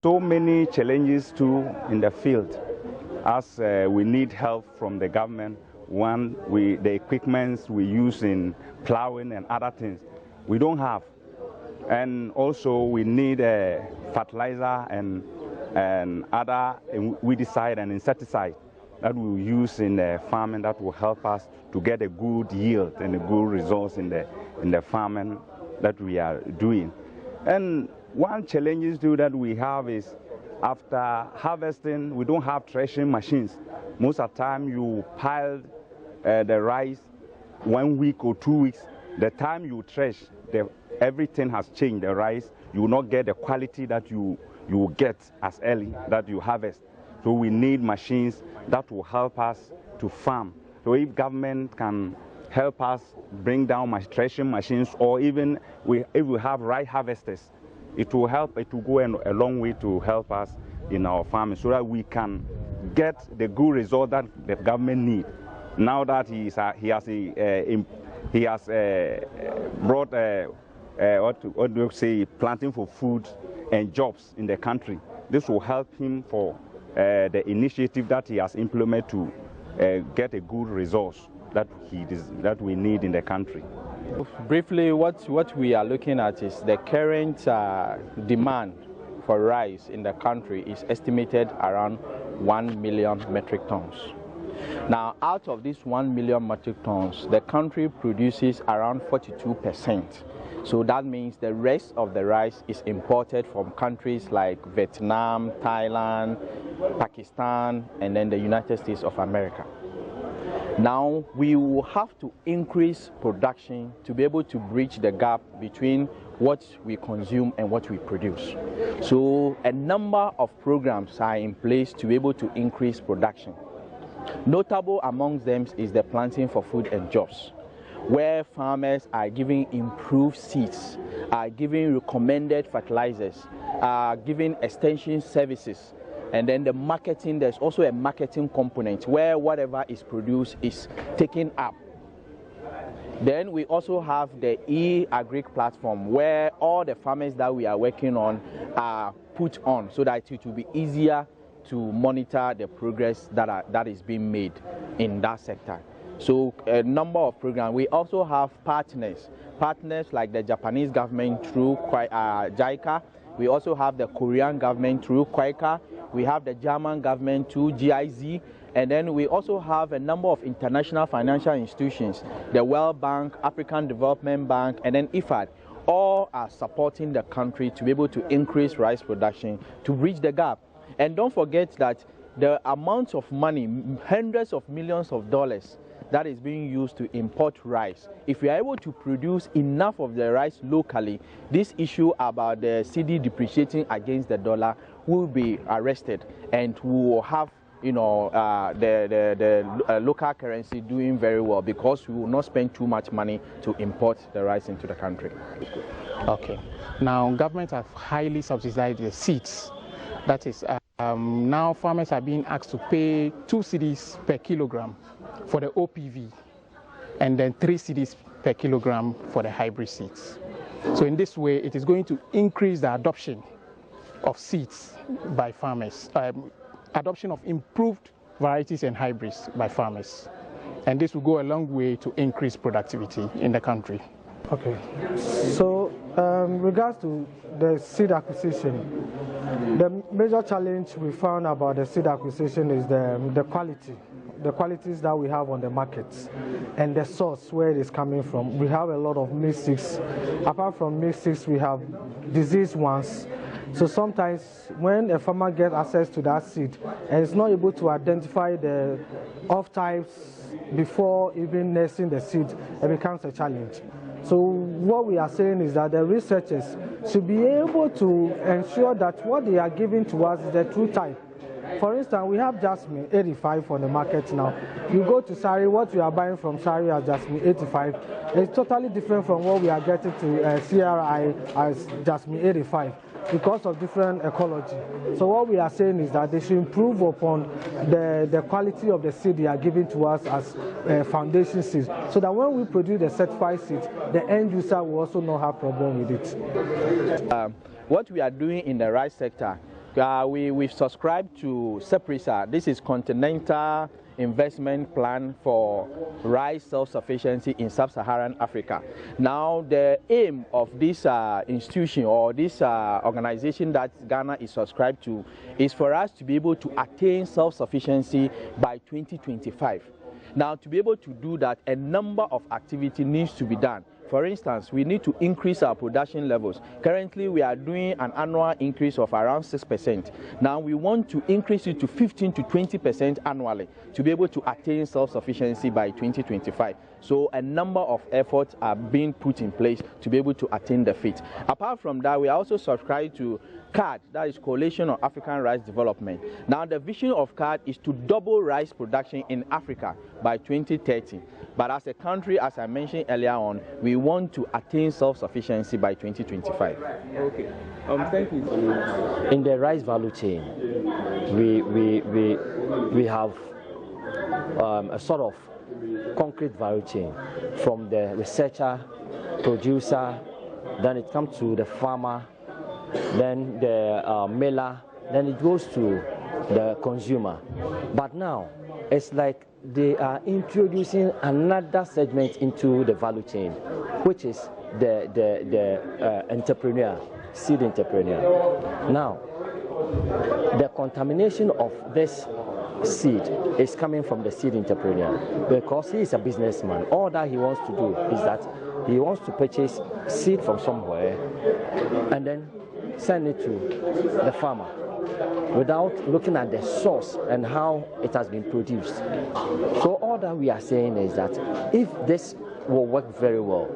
So many challenges too in the field, as we need help from the government. One, the equipments we use in plowing and other things, we don't have. And also we need fertilizer and other weedicide and insecticide that we will use in the farming that will help us to get a good yield and a good results in the farming that we are doing. And one challenge too that we have is after harvesting, we don't have threshing machines. Most of the time you pile the rice 1 week or 2 weeks. The time you thresh, everything has changed. The rice, you will not get the quality that you will get as early that you harvest. So we need machines that will help us to farm. So if government can help us bring down threshing machines, or even if we have rice harvesters, it will help. It will go a long way to help us in our farming, so that we can get the good result that the government needs. Now that he has brought what do you say, planting for food and jobs in the country. This will help him for the initiative that he has implemented to get a good results that we need in the country. Briefly, what we are looking at is the current demand for rice in the country is estimated around 1 million metric tons. Now, out of these 1 million metric tons, the country produces around 42%. So that means the rest of the rice is imported from countries like Vietnam, Thailand, Pakistan, and then the United States of America. Now, we will have to increase production to be able to bridge the gap between what we consume and what we produce. So a number of programs are in place to be able to increase production. Notable amongst them is the Planting for Food and Jobs, where farmers are giving improved seeds, are giving recommended fertilizers, are giving extension services. And then the marketing, there's also a marketing component where whatever is produced is taken up. Then we also have the e-agric platform, where all the farmers that we are working on are put on, so that it will be easier to monitor the progress that is being made in that sector. So a number of programs. We also have partners like the Japanese government through JICA. We also have the Korean government through KWAICA. We have the German government through GIZ. And then we also have a number of international financial institutions, the World Bank, African Development Bank, and then IFAD. All are supporting the country to be able to increase rice production, to bridge the gap. And don't forget that the amount of money, hundreds of millions of dollars, that is being used to import rice. If we are able to produce enough of the rice locally, this issue about the cedi depreciating against the dollar will be arrested, and we will have the local currency doing very well, because we will not spend too much money to import the rice into the country. Okay. Now, government have highly subsidized the seeds. That is, now farmers are being asked to pay 2 cedis per kilogram for the OPV, and then 3 cedis per kilogram for the hybrid seeds. So in this way, it is going to increase the adoption of seeds by farmers, adoption of improved varieties and hybrids by farmers. And this will go a long way to increase productivity in the country. Okay, so regards to the seed acquisition, the major challenge we found about the seed acquisition is the qualities that we have on the markets, and the source where it is coming from. We have a lot of mixed seeds. Apart from mixed seeds, we have diseased ones. So sometimes when a farmer gets access to that seed and is not able to identify the off types before even nesting the seed, it becomes a challenge. So what we are saying is that the researchers should be able to ensure that what they are giving to us is the true type. For instance, we have Jasmine 85 on the market now. You go to Sari, what we are buying from Sari as Jasmine 85 is totally different from what we are getting to CRI as Jasmine 85, because of different ecology. So what we are saying is that they should improve upon the quality of the seed they are giving to us as foundation seeds, so that when we produce the certified seeds, the end user will also not have problem with it. What we are doing in the rice sector we've subscribed to CEPRISA. This is Continental Investment Plan for Rice Self-Sufficiency in Sub-Saharan Africa. Now, the aim of this institution or this organization that Ghana is subscribed to is for us to be able to attain self-sufficiency by 2025. Now, to be able to do that, a number of activity needs to be done. For instance, we need to increase our production levels. Currently, we are doing an annual increase of around 6%. Now, we want to increase it to 15 to 20% annually to be able to attain self-sufficiency by 2025. So a number of efforts are being put in place to be able to attain the feat. Apart from that, we also subscribe to CAD, that is Coalition of African Rice Development. Now, the vision of CAD is to double rice production in Africa by 2030. But as a country, as I mentioned earlier on, we want to attain self-sufficiency by 2025. Okay. Thank you. In the rice value chain, we have a sort of concrete value chain from the researcher, producer, then it comes to the farmer, then the miller, then it goes to the consumer. But now, it's like they are introducing another segment into the value chain, which is the entrepreneur, seed entrepreneur. Now, the contamination of this seed is coming from the seed entrepreneur because he is a businessman. All that he wants to do is that he wants to purchase seed from somewhere and then send it to the farmer without looking at the source and how it has been produced. So all that we are saying is that if this will work very well,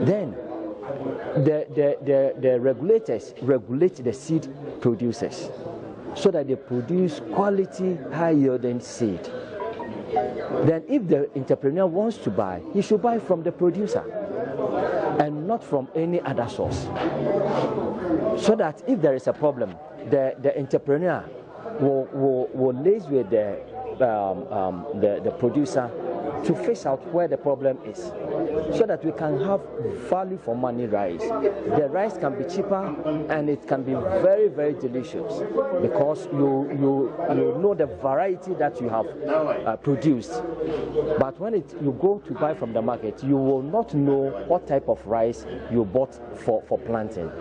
then the regulators regulate the seed producers so that they produce quality, high-yielding seed. Then if the entrepreneur wants to buy, he should buy from the producer and not from any other source. So that if there is a problem, the entrepreneur will liaise with the producer to fish out where the problem is, so that we can have value for money rice. The rice can be cheaper and it can be very, very delicious because you know the variety that you have produced. But when you go to buy from the market, you will not know what type of rice you bought for planting.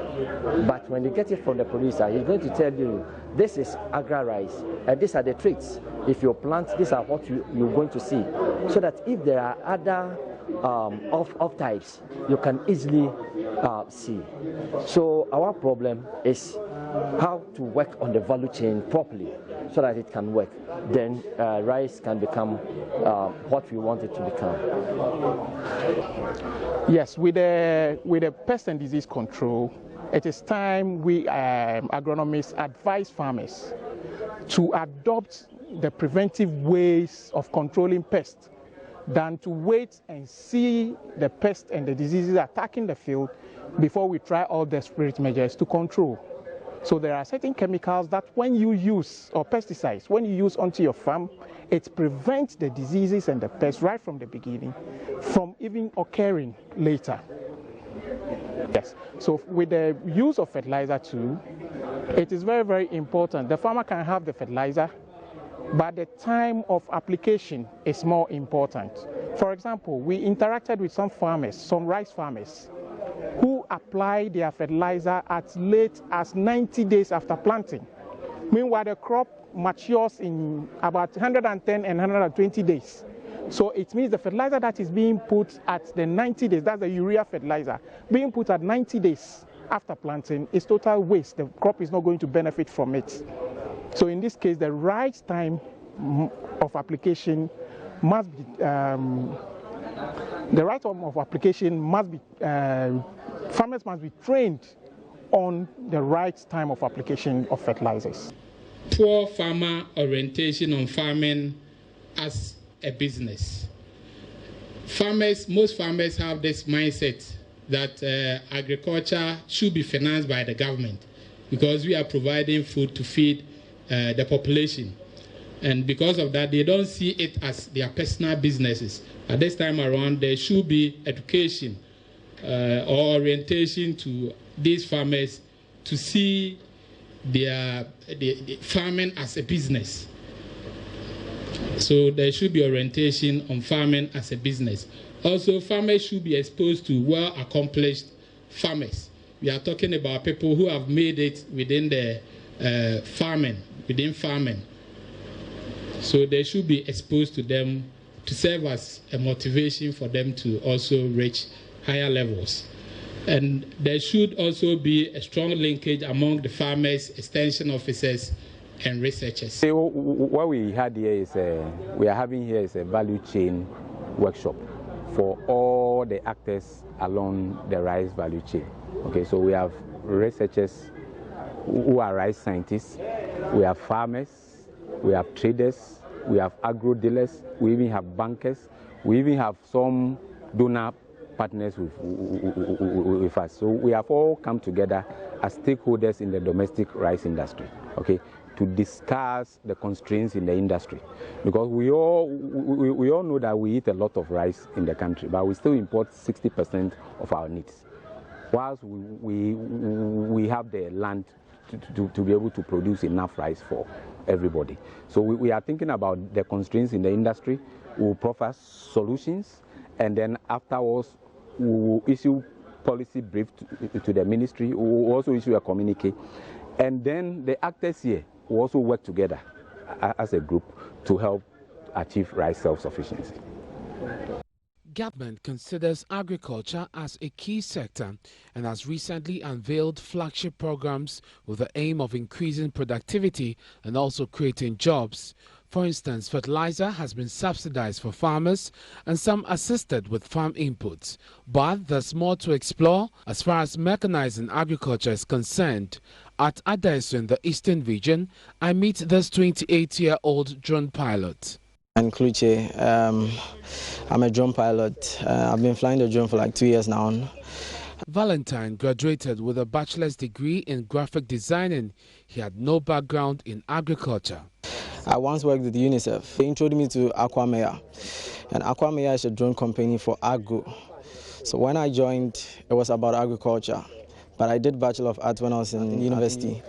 But when you get it from the producer, he's going to tell you, this is agra rice and these are the traits. If you plant, these are what you're going to see. So that if there are other off types, you can easily see. So our problem is how to work on the value chain properly so that it can work. Then rice can become what we want it to become. Yes, with the pest and disease control, it is time we agronomists advise farmers to adopt the preventive ways of controlling pests than to wait and see the pests and the diseases attacking the field before we try all desperate measures to control. So there are certain chemicals that when you use, or pesticides, when you use onto your farm, it prevents the diseases and the pests right from the beginning from even occurring later. Yes, so with the use of fertilizer too, it is very, very important. The farmer can have the fertilizer, but the time of application is more important. For example, we interacted with some farmers, some rice farmers, who apply their fertilizer as late as 90 days after planting. Meanwhile, the crop matures in about 110 and 120 days. So it means the fertilizer that is being put at the 90 days, that's the urea fertilizer, being put at 90 days after planting is total waste. The crop is not going to benefit from it. So in this case, the right time of application must be, farmers must be trained on the right time of application of fertilizers. Poor farmer orientation on farming as a business. Most farmers have this mindset that agriculture should be financed by the government because we are providing food to feed the population. And because of that, they don't see it as their personal businesses. At this time around, there should be education or orientation to these farmers to see the farming as a business. So there should be orientation on farming as a business. Also, farmers should be exposed to well-accomplished farmers. We are talking about people who have made it within the within farming. So they should be exposed to them to serve as a motivation for them to also reach higher levels. And there should also be a strong linkage among the farmers, extension officers, and researchers. So what we had here is we are having here is a value chain workshop for all the actors along the rice value chain. Okay, so we have researchers who are rice scientists, we have farmers, we have traders, we have agro dealers, we even have bankers, we even have some donor partners with us. So we have all come together as stakeholders in the domestic rice industry, okay, to discuss the constraints in the industry, because we all know that we eat a lot of rice in the country, but we still import 60% of our needs, whilst we have the land to be able to produce enough rice for everybody. So we are thinking about the constraints in the industry. We will proffer solutions, and then afterwards we will issue policy brief to the ministry. We will also issue a communique, and then the actors here will also work together as a group to help achieve rice self-sufficiency. Government considers agriculture as a key sector and has recently unveiled flagship programs with the aim of increasing productivity and also creating jobs. For instance, fertilizer has been subsidized for farmers and some assisted with farm inputs. But there's more to explore as far as mechanizing agriculture is concerned. At Adaiso in the eastern region, I meet this 28-year-old drone pilot. I'm Kluche. I'm a drone pilot. I've been flying the drone for like 2 years now. Valentine graduated with a bachelor's degree in graphic designing. He had no background in agriculture. I once worked with UNICEF. They introduced me to Aquamea, and Aquamea is a drone company for agro. So when I joined, it was about agriculture. But I did Bachelor of Arts when I was in university.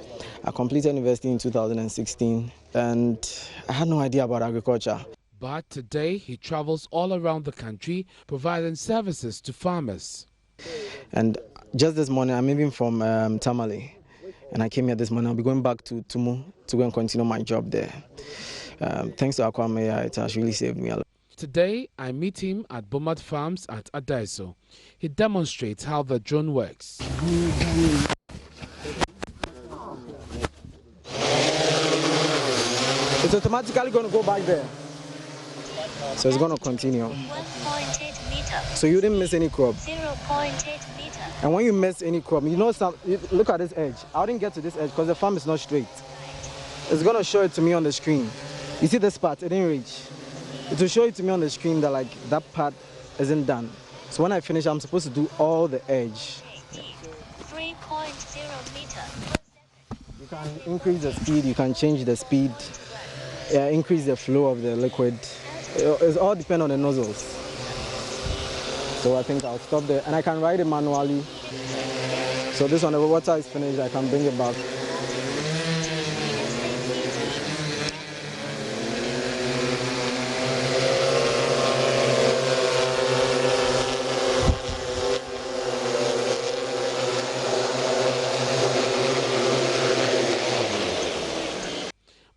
I completed university in 2016, and I had no idea about agriculture. But today, he travels all around the country providing services to farmers. And just this morning, I'm leaving from Tamale, and I came here this morning. I'll be going back to Tumu to go and continue my job there. Thanks to Aquamea, it has really saved me a lot. Today, I meet him at Bomat Farms at Adaiso. He demonstrates how the drone works. It's automatically going to go back there. So it's going to continue. 1.8 meter. So you didn't miss any crop. 0.8 meter. And when you miss any crop, you know, look at this edge. I didn't get to this edge because the farm is not straight. It's going to show it to me on the screen. You see this part, it didn't reach. It will show it to me on the screen that like that part isn't done. So when I finish, I'm supposed to do all the edge. 3.0 meter. You can increase the speed, you can change the speed, increase the flow of the liquid. It all depends on the nozzles. So I think I'll stop there, and I can ride it manually. So this one, the water is finished, I can bring it back.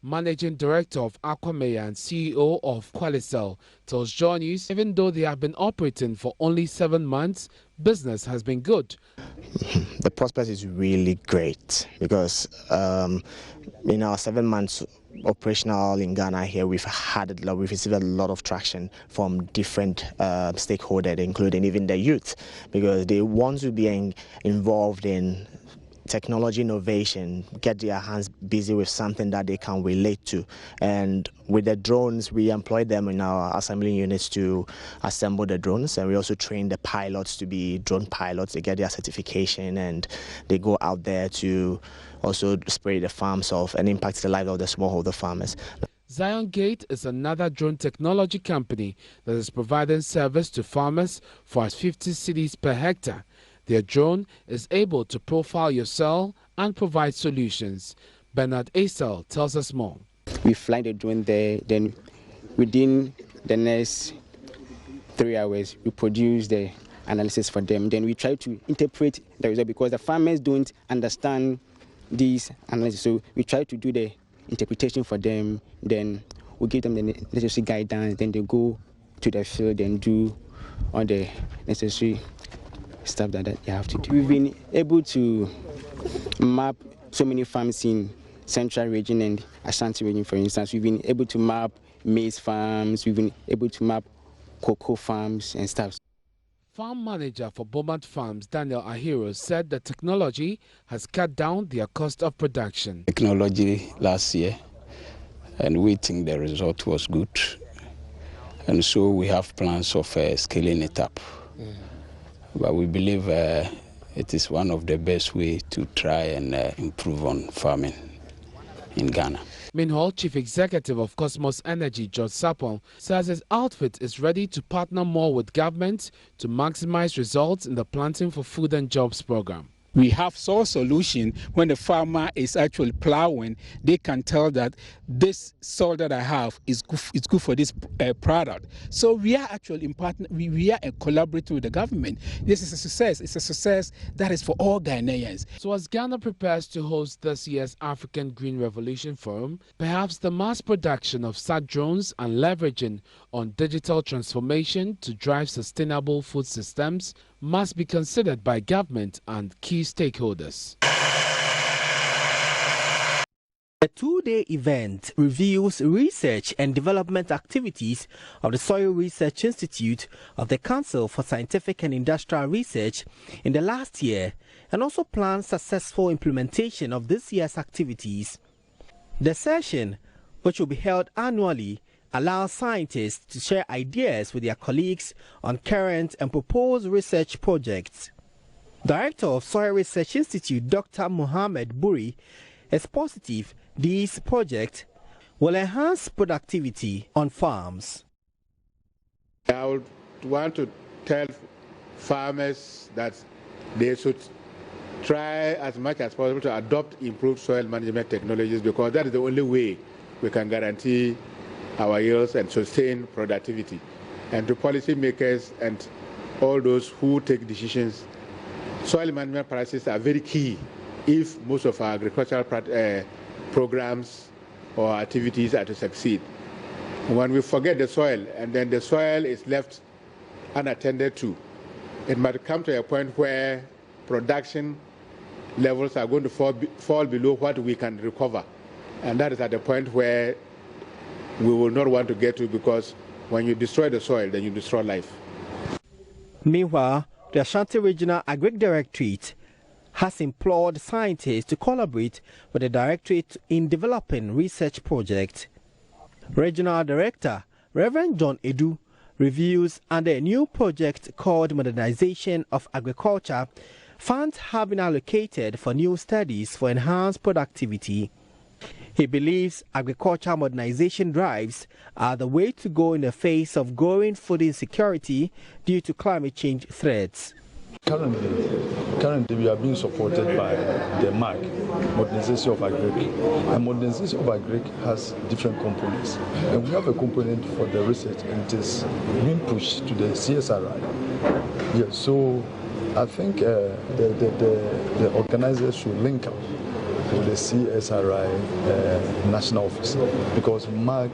Managing Director of Aquamea and CEO of Qualicel tells JoyNews, even though they have been operating for only 7 months, business has been good. The prospect is really great because in our 7 months operational in Ghana here, we've received a lot of traction from different stakeholders, including even the youth, because they want to be involved in technology innovation, get their hands busy with something that they can relate to. And with the drones, we employ them in our assembly units to assemble the drones, and we also train the pilots to be drone pilots. They get their certification and they go out there to also spray the farms off and impact the life of the smallholder farmers. Zion Gate is another drone technology company that is providing service to farmers for 50 cedis per hectare. Their drone is able to profile your soil and provide solutions. Bernard Asel tells us more. We fly the drone there, then within the next 3 hours, we produce the analysis for them. Then we try to interpret the result because the farmers don't understand these analysis. So we try to do the interpretation for them. Then we give them the necessary guidance. Then they go to the field and do all the necessary stuff that they have to do. We've been able to map so many farms in Central region and Ashanti region, for instance. We've been able to map maize farms. We've been able to map cocoa farms and stuff. Farm manager for Beaumont Farms, Daniel Ahiro, said the technology has cut down their cost of production. Technology last year, and we think the result was good. And so we have plans of scaling it up. But we believe it is one of the best ways to try and improve on farming in Ghana. Meanwhile, Chief Executive of Cosmos Energy, George Sapon, says his outfit is ready to partner more with government to maximize results in the Planting for Food and Jobs program. We have soil solution. When the farmer is actually plowing, they can tell that this soil that I have is good for this product. So we are actually in partner. We are collaborating with the government. This is a success. It's a success that is for all Ghanaians. So as Ghana prepares to host this year's African Green Revolution Forum, perhaps the mass production of such drones and leveraging on digital transformation to drive sustainable food systems must be considered by government and key stakeholders. The two-day event reviews research and development activities of the Soil Research Institute of the Council for Scientific and Industrial Research in the last year and also plans successful implementation of this year's activities. The session, which will be held annually, allows scientists to share ideas with their colleagues on current and proposed research projects. Director of Soil Research Institute, Dr. Mohammed Buri, is positive these projects will enhance productivity on farms. I would want to tell farmers that they should try as much as possible to adopt improved soil management technologies, because that is the only way we can guarantee our yields and sustain productivity. And to policymakers and all those who take decisions, soil management practices are very key if most of our agricultural programs or activities are to succeed. When we forget the soil and then the soil is left unattended to, it might come to a point where production levels are going to fall below what we can recover. And that is at the point where we will not want to get to, because when you destroy the soil, then you destroy life. Meanwhile, the Ashanti Regional Agric Directorate has implored scientists to collaborate with the Directorate in developing research projects. Regional Director Reverend John Edu reviews under a new project called Modernization of Agriculture, funds have been allocated for new studies for enhanced productivity. He believes agricultural modernization drives are the way to go in the face of growing food insecurity due to climate change threats. Currently we are being supported by the MAG, Modernization of Agric. And Modernization of Agric has different components. And we have a component for the research, and it is being pushed to the CSRI. Yes, so I think the organizers should link up with the CSRI national office, because MAG,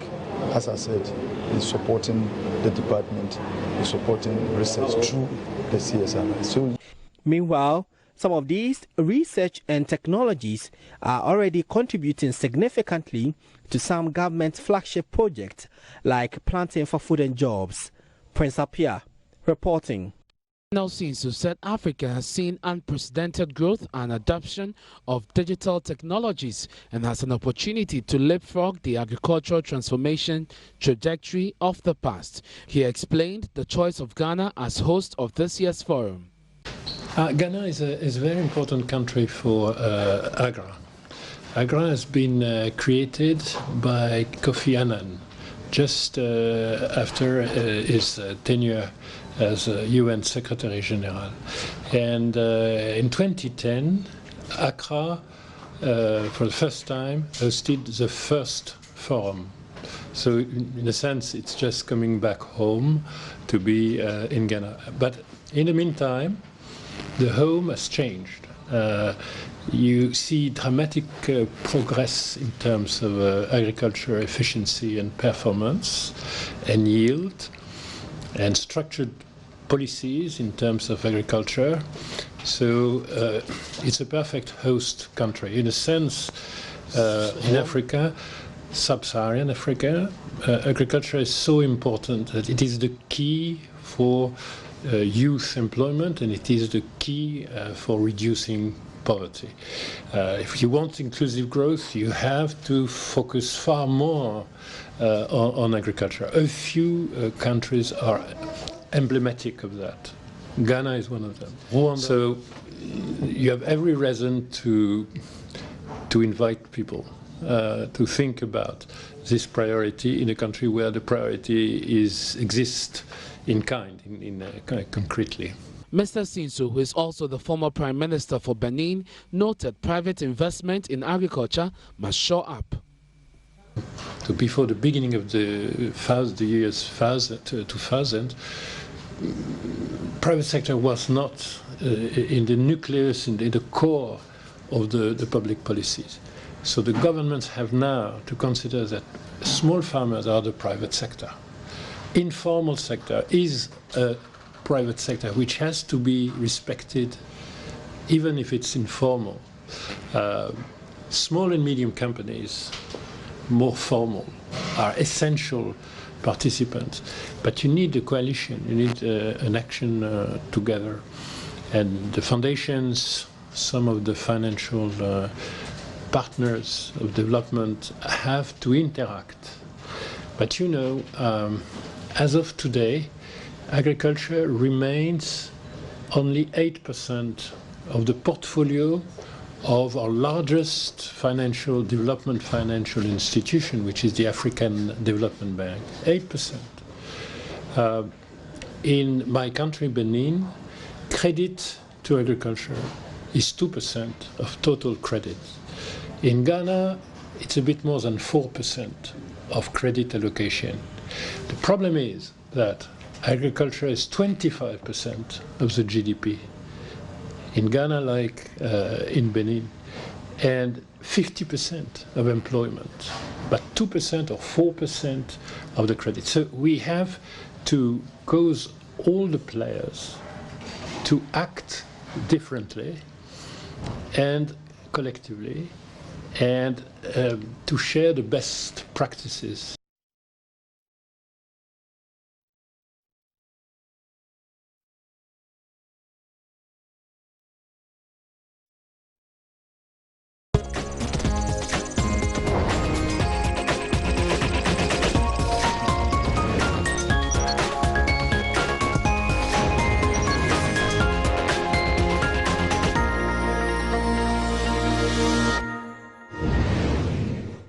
as I said, is supporting the department, is supporting research through the CSRI. So, meanwhile, some of these research and technologies are already contributing significantly to some government flagship projects like Planting for Food and Jobs. Prince Apia reporting. Nelsinsu said Africa has seen unprecedented growth and adoption of digital technologies and has an opportunity to leapfrog the agricultural transformation trajectory of the past. He explained the choice of Ghana as host of this year's forum. Ghana is a very important country for AGRA. AGRA has been created by Kofi Annan just after his tenure as UN Secretary General. And in 2010, Accra, for the first time, hosted the first forum. So in a sense, it's just coming back home to be in Ghana. But in the meantime, the home has changed. You see dramatic progress in terms of agriculture efficiency and performance and yield, and structured policies in terms of agriculture. So it's a perfect host country. In a sense, in Africa, sub-Saharan Africa, agriculture is so important that it is the key for youth employment, and it is the key for reducing poverty. If you want inclusive growth, you have to focus far more on agriculture. A few countries are emblematic of that. Ghana is one of them. Rwanda. So you have every reason to invite people to think about this priority in a country where the priority exists in kind, concretely. Mr. Sinso, who is also the former Prime Minister for Benin, noted private investment in agriculture must show up. So before the beginning of the years 2000, private sector was not in the nucleus, in the core of the public policies. So the governments have now to consider that small farmers are the private sector. Informal sector is a private sector which has to be respected even if it's informal. Small and medium companies, more formal, are essential participants, but you need a coalition, you need an action together. And the foundations, some of the financial partners of development have to interact. But you know, as of today, agriculture remains only 8% of the portfolio of our largest financial institution, which is the African Development Bank. 8%. In my country, Benin, credit to agriculture is 2% of total credit. In Ghana, it's a bit more than 4% of credit allocation. The problem is that agriculture is 25% of the GDP. In Ghana, like in Benin, and 50% of employment, but 2% or 4% of the credit. So we have to cause all the players to act differently and collectively, and to share the best practices